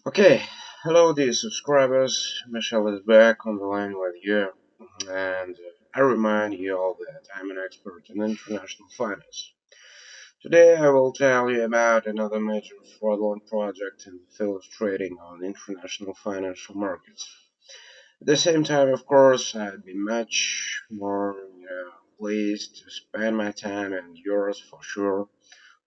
Okay, hello dear subscribers. Michelle is back on the line with you, and I remind you all that I'm an expert in international finance. Today I will tell you about another major fraudulent project in the field of trading on international financial markets. At the same time, of course, I'd be much more pleased to spend my time and yours for sure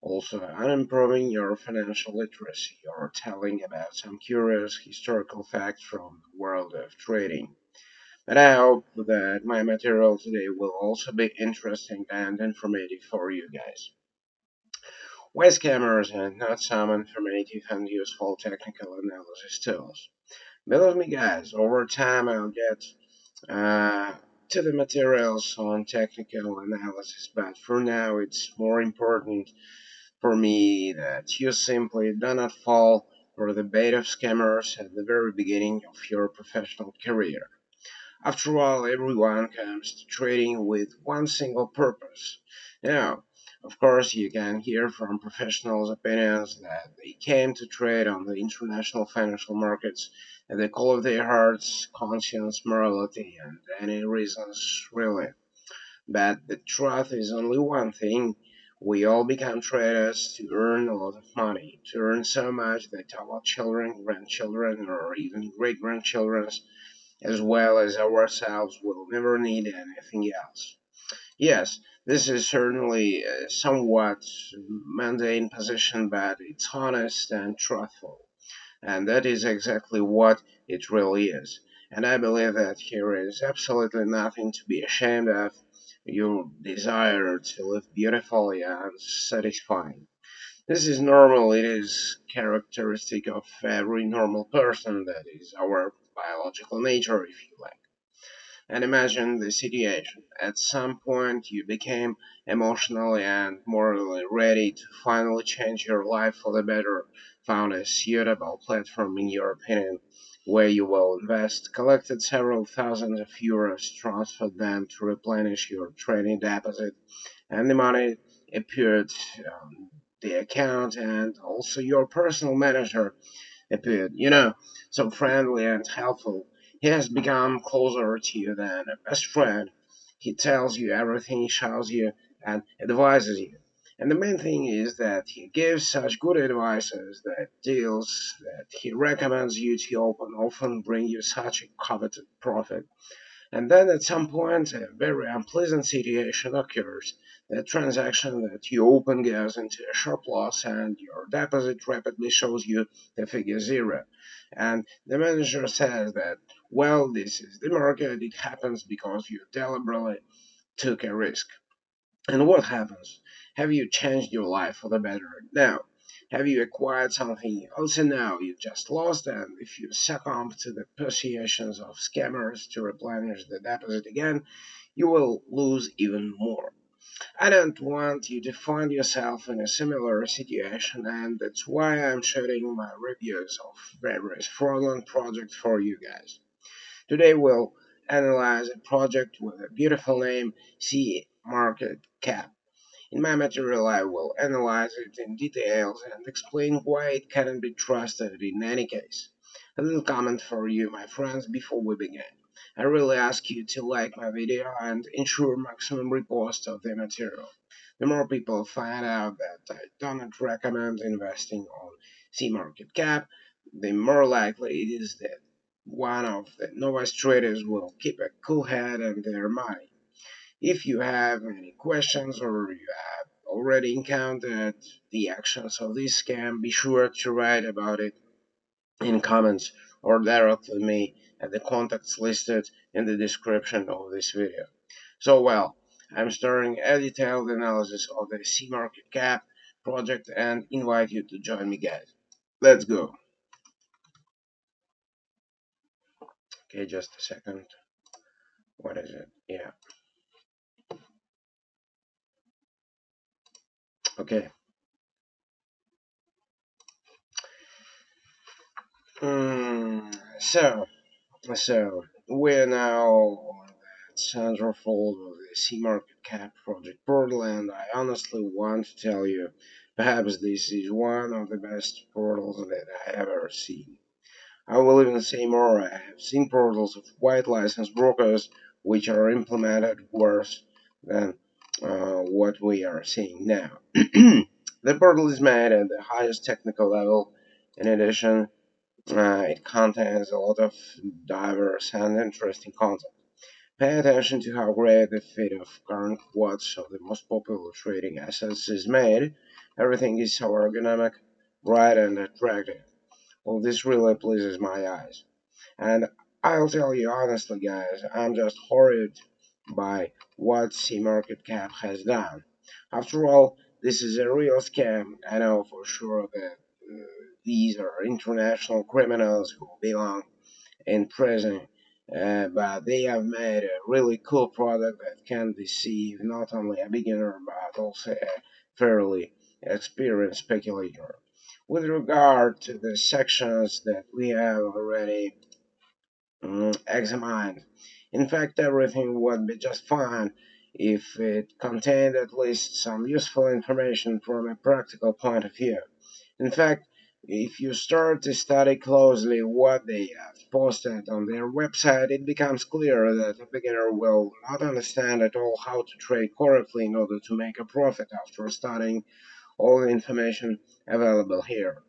also, I'm improving your financial literacy or telling about some curious historical facts from the world of trading. But I hope that my material today will also be interesting and informative for you guys. Why scammers and not some informative and useful technical analysis tools? Believe me, guys, over time I'll get uh, to the materials on technical analysis, but for now it's more important for me that you simply do not fall for the bait of scammers at the very beginning of your professional career. After all, everyone comes to trading with one single purpose. Now, of course, you can hear from professionals' opinions that they came to trade on the international financial markets at the call of their hearts, conscience, morality, and any reasons really. But the truth is only one thing. We all become traders to earn a lot of money, to earn so much that our children, grandchildren, or even great grandchildren, as well as ourselves, will never need anything else. Yes, this is certainly a somewhat mundane position, but it's honest and truthful. And that is exactly what it really is. And I believe that here is absolutely nothing to be ashamed of. Your desire to live beautifully and satisfying. This is normal, it is characteristic of every normal person, that is our biological nature, if you like. And imagine the situation. At some point, you became emotionally and morally ready to finally change your life for the better, found a suitable platform in your opinion where you will invest, collected several thousands of euros, transferred them to replenish your trading deposit, and the money appeared on the account, and also your personal manager appeared, so friendly and helpful. He has become closer to you than a best friend. He tells you everything, shows you, and advises you. And the main thing is that he gives such good advices that deals that he recommends you to open often bring you such a coveted profit. And then at some point, a very unpleasant situation occurs. The transaction that you open goes into a sharp loss, and your deposit rapidly shows you the figure zero. And the manager says that, well, this is the market, it happens because you deliberately took a risk. And what happens? Have you changed your life for the better? No. Have you acquired something? Also, no. You just lost, and if you succumb to the persuasions of scammers to replenish the deposit again, you will lose even more. I don't want you to find yourself in a similar situation, and that's why I'm sharing my reviews of various fraudulent projects for you guys. Today we'll analyze a project with a beautiful name, Cmarketcap. In my material, I will analyze it in details and explain why it cannot be trusted in any case. A little comment for you, my friends, before we begin. I really ask you to like my video and ensure maximum repost of the material. The more people find out that I do not recommend investing on Cmarketcap, the more likely it is that one of the novice traders will keep a cool head on their money. If you have any questions or you have already encountered the actions of this scam, be sure to write about it in comments or directly me at the contacts listed in the description of this video. So well, I'm starting a detailed analysis of the Cmarketcap project and invite you to join me guys. Let's go. Okay, just a second. What is it? Yeah. Okay. So we're now on that centerfold of the Cmarketcap project portal, and I honestly want to tell you, perhaps this is one of the best portals that I have ever seen. I will even say more. I have seen portals of white license brokers which are implemented worse than what we are seeing now. The portal is made at the highest technical level. In addition, it contains a lot of diverse and interesting content. Pay attention to how great the feed of current quotes of the most popular trading assets is made. Everything is so ergonomic, bright, and attractive. Well, this really pleases my eyes. And I'll tell you honestly, guys, I'm just horrified by what Cmarketcap has done. After all, this is a real scam. I know for sure that these are international criminals who belong in prison, but they have made a really cool product that can deceive not only a beginner but also a fairly experienced speculator. With regard to the sections that we have already examined, in fact, everything would be just fine if it contained at least some useful information from a practical point of view. In fact, if you start to study closely what they have posted on their website, it becomes clear that a beginner will not understand at all how to trade correctly in order to make a profit after studying all the information available here.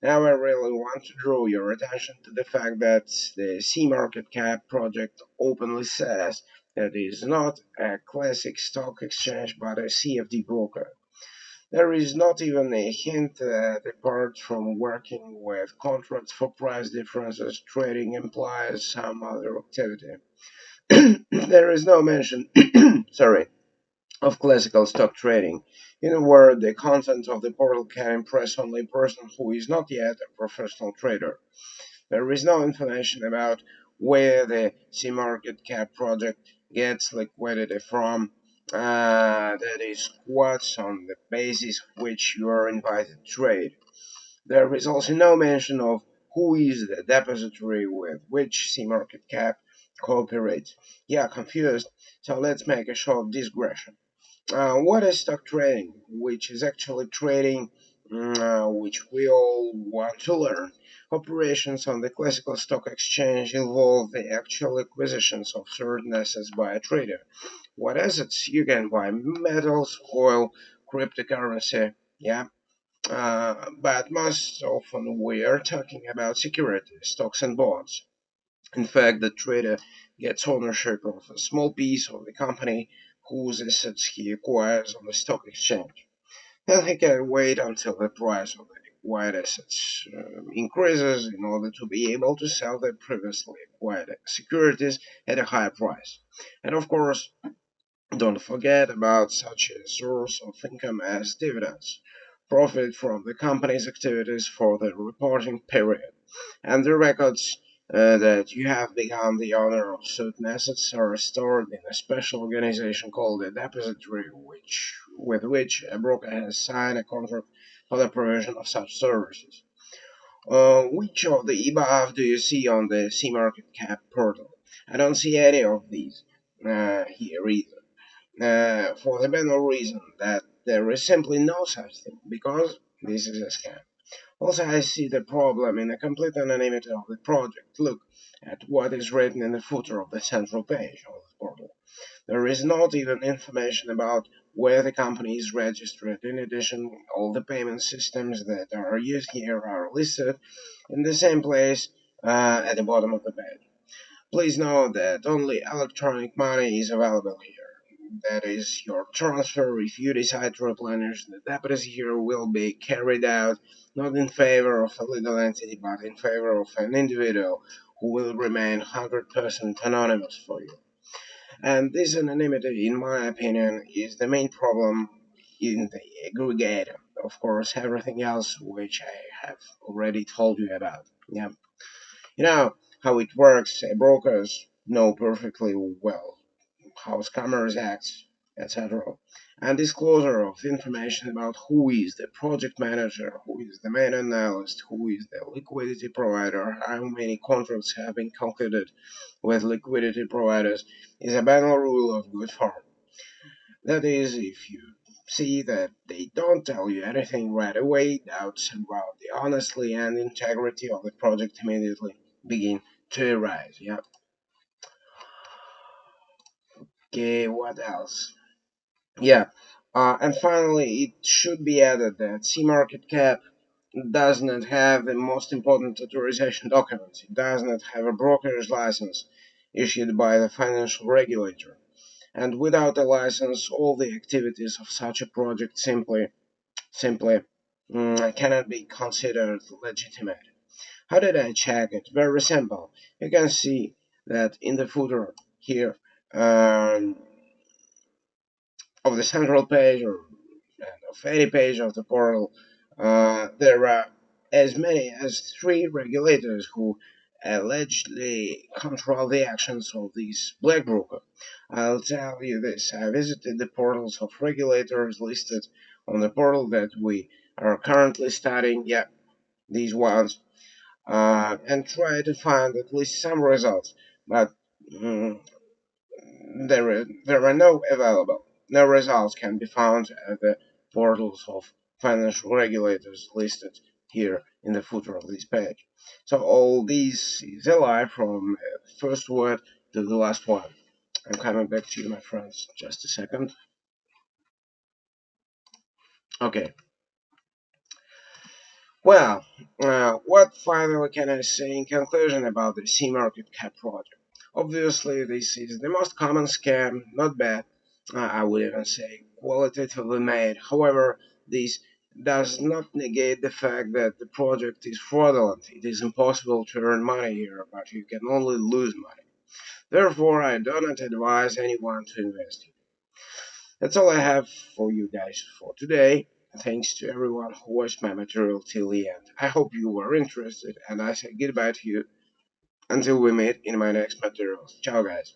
Now, I really want to draw your attention to the fact that the Cmarketcap project openly says that it is not a classic stock exchange but a CFD broker. There is not even a hint that apart from working with contracts for price differences, trading implies some other activity. There is no mention, sorry, of classical stock trading. In a word, the content of the portal can impress only a person who is not yet a professional trader. There is no information about where the Cmarketcap project gets liquidity from. That is what's on the basis of which you are invited to trade. There is also no mention of who is the depository with which Cmarketcap cooperates. Yeah, confused. So let's make a short digression. What is stock trading? Which is actually trading, which we all want to learn. Operations on the classical stock exchange involve the actual acquisitions of certain assets by a trader. What assets? You can buy metals, oil, cryptocurrency, yeah. But most often we are talking about securities, stocks, and bonds. In fact, the trader gets ownership of a small piece of the company whose assets he acquires on the stock exchange. And he can wait until the price of the acquired assets increases in order to be able to sell the previously acquired securities at a higher price. And of course, don't forget about such a source of income as dividends, profit from the company's activities for the reporting period, and the records that you have become the owner of certain assets are stored in a special organization called a depository, with which a broker has signed a contract for the provision of such services. Which of the above do you see on the Cmarketcap portal? I don't see any of these here either, for the banal reason that there is simply no such thing, because this is a scam. Also, I see the problem in the complete anonymity of the project. Look at what is written in the footer of the central page of the portal. There is not even information about where the company is registered. In addition, all the payment systems that are used here are listed in the same place at the bottom of the page. Please know that only electronic money is available here. That is your transfer. If you decide to replenish the deposit here will be carried out not in favor of a legal entity but in favor of an individual who will remain 100% anonymous for you. And this anonymity, in my opinion, is the main problem in the aggregate. Of course, everything else which I have already told you about. Yeah. You know how it works. Brokers know perfectly well how scammers act, etc. And disclosure of information about who is the project manager, who is the main analyst, who is the liquidity provider, how many contracts have been concluded with liquidity providers is a banal rule of good form. That is, if you see that they don't tell you anything right away, doubts about the honesty and integrity of the project immediately begin to arise. Yeah. Okay, what else? Yeah. And finally, it should be added that Cmarketcap does not have the most important authorization documents. It does not have a broker's license issued by the financial regulator. And without a license, all the activities of such a project simply cannot be considered legitimate. How did I check it? Very simple. You can see that in the footer here um, of the central page or of any page of the portal, there are as many as three regulators who allegedly control the actions of these black broker. I'll tell you this: I visited the portals of regulators listed on the portal that we are currently studying. Yeah, these ones, and try to find at least some results. But mm, there are no available. No results can be found at the portals of financial regulators listed here in the footer of this page. So all this is a lie from the first word to the last one. I'm coming back to you, my friends. Just a second. Okay. Well, what finally can I say in conclusion about the Cmarketcap project? Obviously, this is the most common scam, not bad. I would even say qualitatively made. However, this does not negate the fact that the project is fraudulent. It is impossible to earn money here, but you can only lose money. Therefore, I do not advise anyone to invest here. That's all I have for you guys for today. Thanks to everyone who watched my material till the end. I hope you were interested, and I say goodbye to you until we meet in my next materials. Ciao, guys.